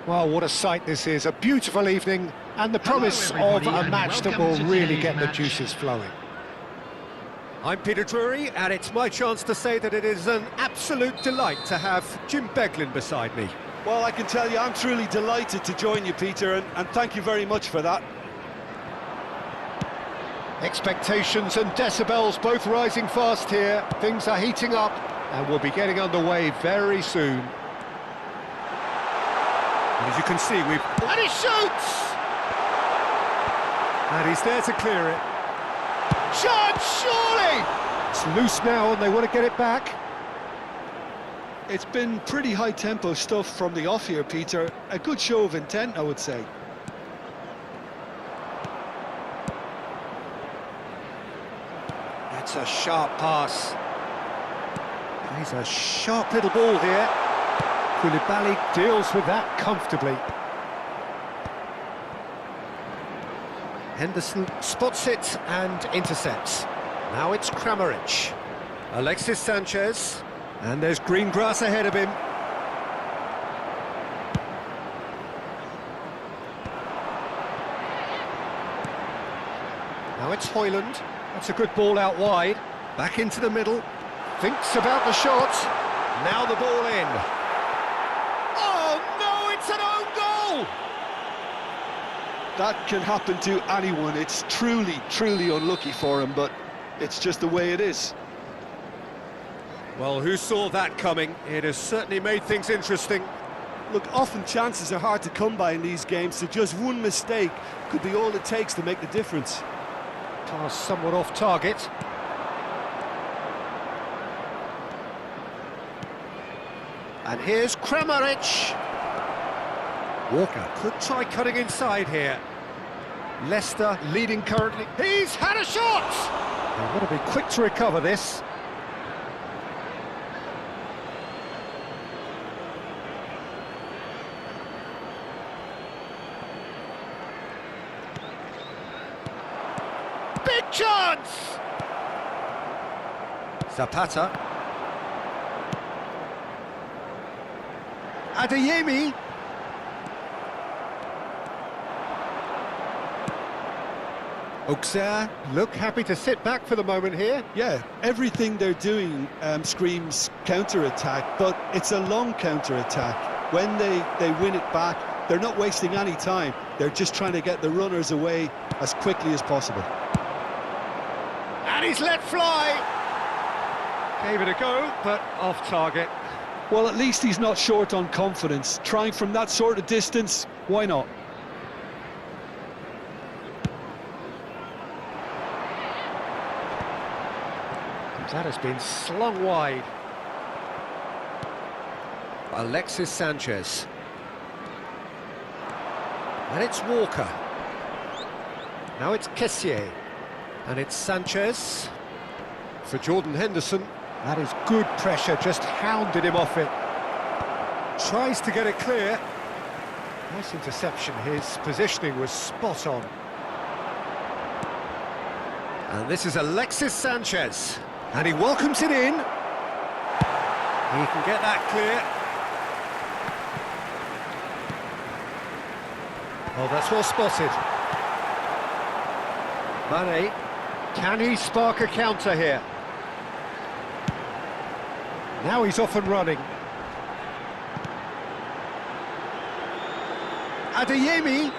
Well, what a sight this is, a beautiful evening, and the promise of a match that will really get the juices flowing. I'm Peter Drury, and it's my chance to say that it is an absolute delight to have Jim Beglin beside me. Well, I can tell you, I'm truly delighted to join you, Peter, and thank you very much for that. Expectations and decibels both rising fast here. Things are heating up, and we'll be getting underway very soon. And as you can see, And he shoots! And he's there to clear it. Chance, surely! It's loose now, and they want to get it back. It's been pretty high-tempo stuff from the off here, Peter. A good show of intent, I would say. That's a sharp pass. Plays a sharp little ball here. Koulibaly deals with that comfortably. Henderson spots it and intercepts. Now it's Kramaric. Alexis Sanchez. And there's green grass ahead of him. Now it's Højlund. That's a good ball out wide. Back into the middle. Thinks about the shot. Now the ball in. Oh no, it's an own goal! That can happen to anyone. It's truly, truly unlucky for him, but it's just the way it is. Well, who saw that coming? It has certainly made things interesting. Look, often chances are hard to come by in these games, so just one mistake could be all it takes to make the difference. Pass somewhat off target. And here's Kramaric. Walker could try cutting inside here. Leicester leading currently. He's had a shot! They've got to be quick to recover this. Big chance! Zapata. Adeyemi. Auxerre look happy to sit back for the moment here. Yeah, everything they're doing screams counter-attack, but it's a long counter-attack. When they win it back, they're not wasting any time. They're just trying to get the runners away as quickly as possible. And he's let fly. Gave it a go, but off target. Well, at least he's not short on confidence. Trying from that sort of distance, why not? That has been slung wide. Alexis Sanchez. And it's Walker. Now it's Kessié. And it's Sanchez. For Jordan Henderson. That is good pressure, just hounded him off it. Tries to get it clear. Nice interception, his positioning was spot on. And this is Alexis Sanchez. And he welcomes it in. He can get that clear. Oh, that's well spotted. Mane, can he spark a counter here? Now he's off and running. Adeyemi.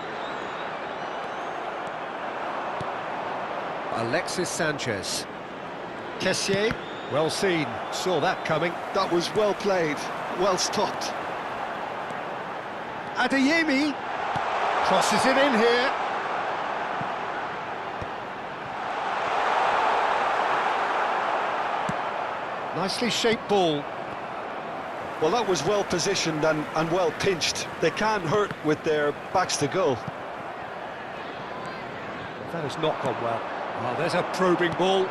Alexis Sanchez. Kessié, well seen, saw that coming. That was well played, well stopped. Adeyemi crosses it in here. Nicely shaped ball. Well, that was well positioned and well pinched. They can't hurt with their backs to goal. That has not gone well. Oh, there's a probing ball.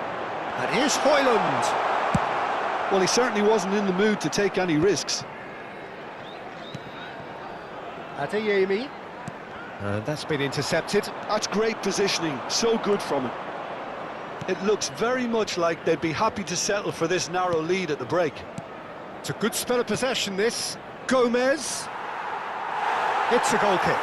And here's Højlund. Well, he certainly wasn't in the mood to take any risks. Adeyemi. And that's been intercepted. That's great positioning, so good from him. It looks very much like they'd be happy to settle for this narrow lead at the break. It's a good spell of possession, this. Gomez. It's a goal kick.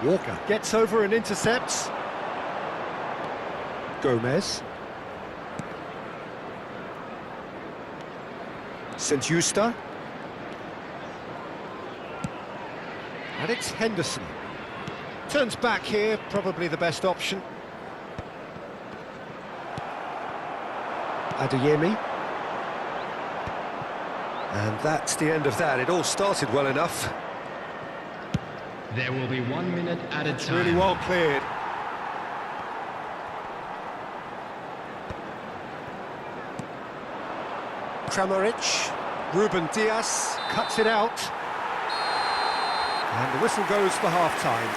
Walker gets over and intercepts. Gomez. St. Eustace. And it's Henderson. Turns back here, probably the best option. Adeyemi. And that's the end of that. It all started well enough. There will be 1 minute at a It's time. really well cleared. Kramaric, Ruben Diaz cuts it out. And the whistle goes for half-time.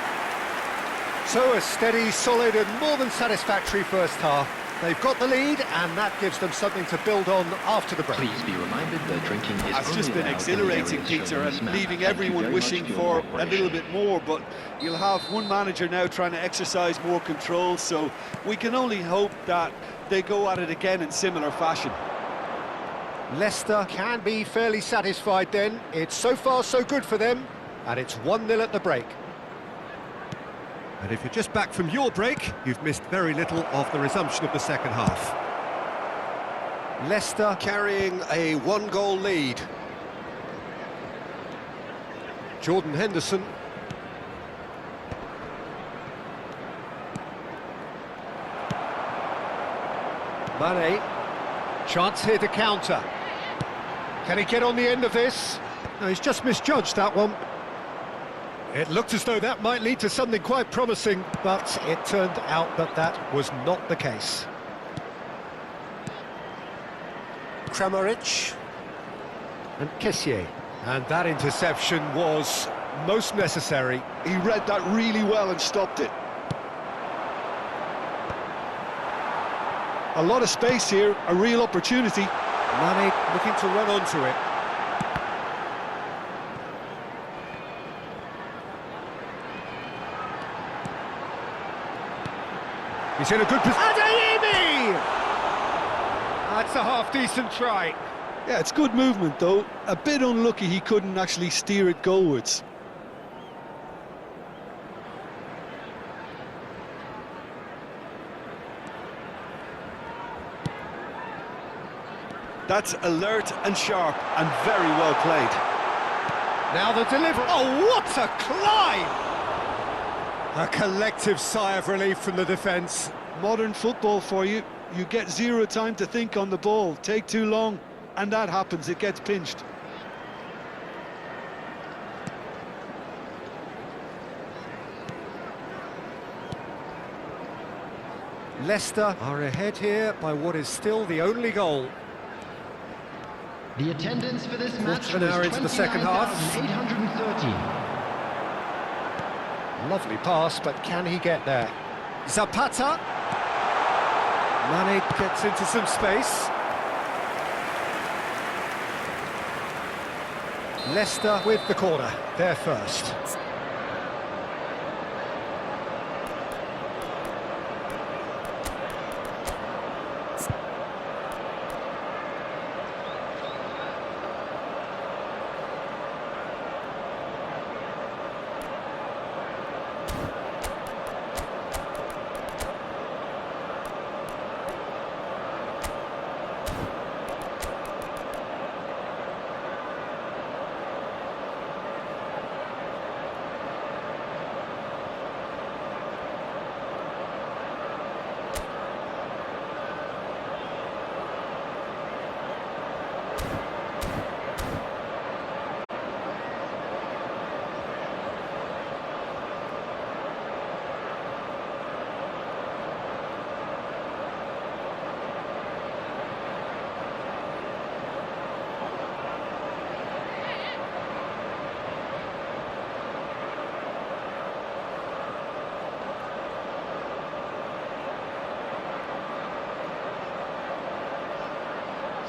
So a steady, solid and more than satisfactory first half. They've got the lead and that gives them something to build on after the break. Please be reminded that drinking is It's only just been allowed in the exhilarating, areas shown Peter, on and this map. leaving Thank you everyone very wishing much for your a little cooperation. bit more, but you'll have one manager now trying to exercise more control, so we can only hope that they go at it again in similar fashion. Leicester can be fairly satisfied then. It's so far so good for them, and it's 1-0 at the break. And if you're just back from your break, you've missed very little of the resumption of the second half. Leicester carrying a one-goal lead. Jordan Henderson. Mane. Chance here to counter. Can he get on the end of this? No, he's just misjudged that one. It looked as though that might lead to something quite promising, but it turned out that that was not the case. Kramaric and Kessié. And that interception was most necessary. He read that really well and stopped it. A lot of space here, a real opportunity. Mane looking to run onto it. He's in a good position. Adeyemi! That's a half-decent try. Yeah, it's good movement though. A bit unlucky he couldn't actually steer it goalwards. That's alert and sharp and very well played. Now the delivery. Oh, what a climb! A collective sigh of relief from the defence. Modern football for you. You get zero time to think on the ball. Take too long, and that happens. It gets pinched. Leicester are ahead here by what is still the only goal. The attendance for this match of an hour into the second half. 29,830. Lovely pass, but can he get there? Zapata. Mane gets into some space. Leicester with the corner, they're first.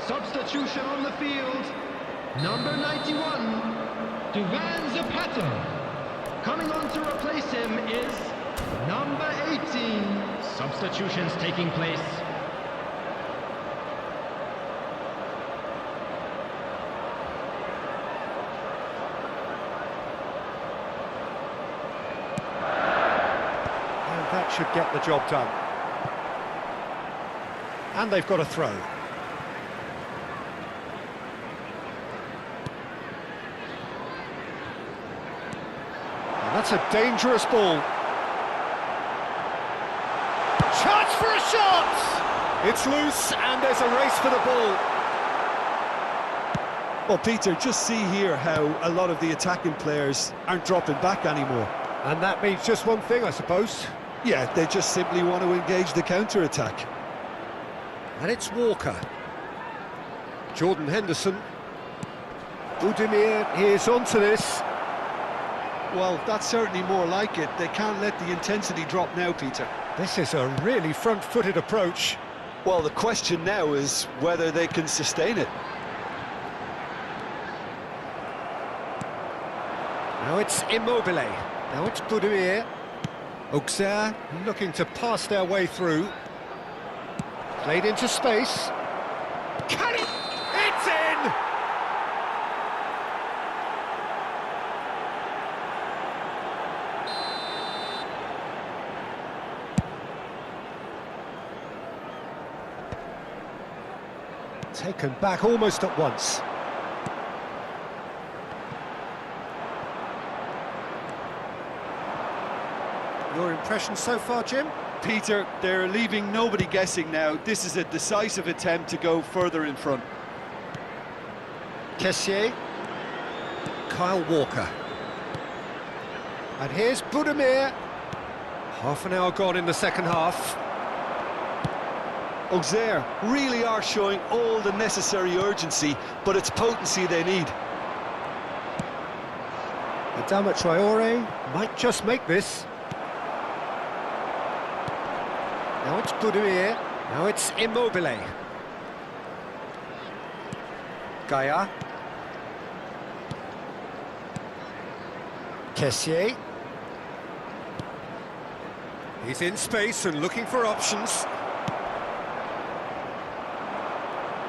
Substitution on the field. Number 91, Duvan Zapata. Coming on to replace him is number 18. Substitutions taking place. And that should get the job done. And they've got a throw. And that's a dangerous ball. Chance for a shot! It's loose and there's a race for the ball. Well, Peter, just see here how a lot of the attacking players aren't dropping back anymore. And that means just one thing, I suppose. Yeah, they just simply want to engage the counter-attack. And it's Walker. Jordan Henderson. Budimir is onto this. Well, that's certainly more like it. They can't let the intensity drop now, Peter. This is a really front-footed approach. Well, the question now is whether they can sustain it. Now it's Immobile. Now it's Budimir. Auxerre looking to pass their way through. Played into space. Can it? It's in! Taken back almost at once. Your impression so far, Jim? Peter, they're leaving nobody guessing now. This is a decisive attempt to go further in front. Kessié. Kyle Walker. And here's Budimir. Half an hour gone in the second half. Auxerre really are showing all the necessary urgency, but it's potency they need. Adama Traore might just make this. Now it's Budimir. Now it's Immobile. Gaia. Kessié. He's in space and looking for options.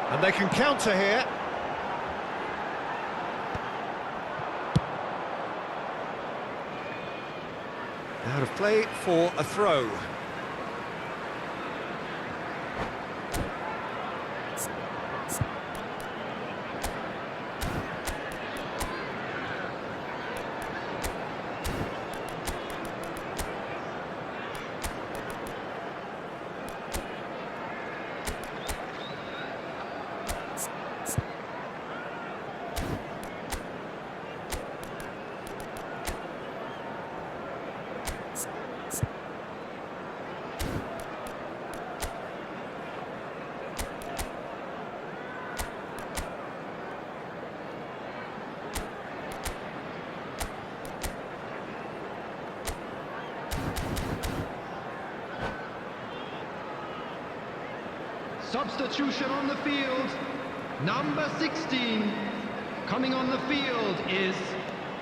And they can counter here. Out of play for a throw. Substitution on the field, number 16. Coming on the field is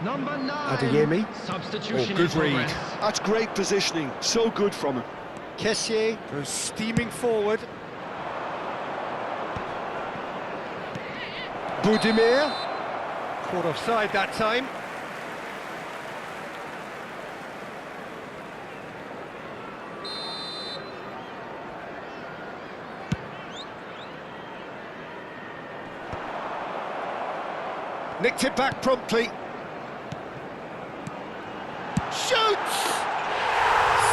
number 9. Adeyemi. Substitution good in read. progress. That's great positioning, so good from him. Kessié goes steaming forward. Budimir. Caught offside that time. Nicked it back promptly. Shoots!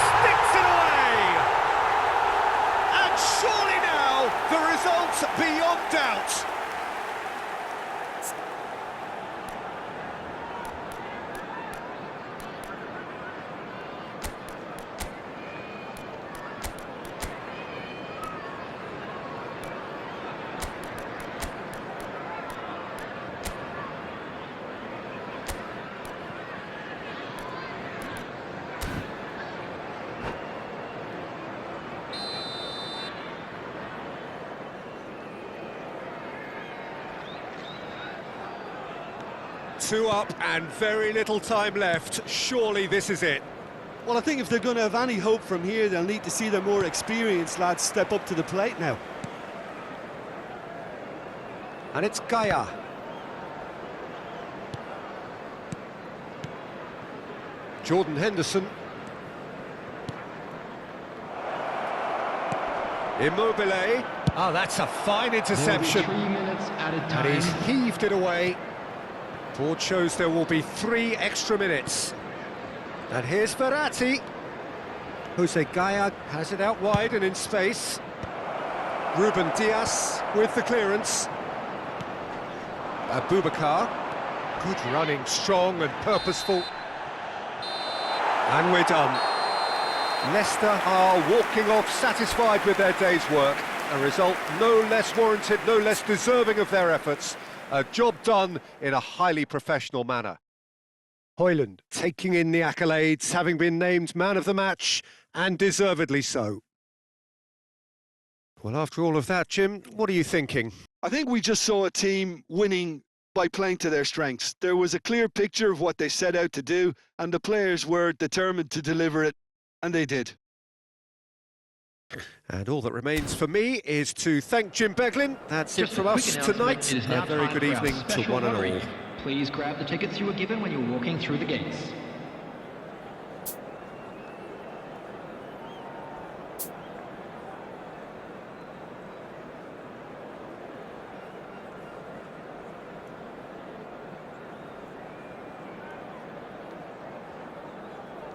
Sticks it away! And surely now, the result's beyond doubt. 2 up and very little time left. Surely this is it. Well, I think if they're going to have any hope from here, they'll need to see their more experienced lads step up to the plate now. And it's Gaia. Jordan Henderson. Immobile. Oh, that's a fine interception. 3 minutes at a time. And he's heaved it away. Board shows there will be 3 extra minutes. And here's Verratti. Jose Gaia has it out wide and in space. Ruben Diaz with the clearance. Abubakar. Good running, strong and purposeful. And we're done. Leicester are walking off satisfied with their day's work. A result no less warranted, no less deserving of their efforts. A job done in a highly professional manner. Højlund taking in the accolades, having been named man of the match, and deservedly so. Well, after all of that, Jim, what are you thinking? I think we just saw a team winning by playing to their strengths. There was a clear picture of what they set out to do, and the players were determined to deliver it, and they did. And all that remains for me is to thank Jim Beglin. That's it from us tonight. A very good evening to one and all. Please grab the tickets you were given when you were walking through the gates.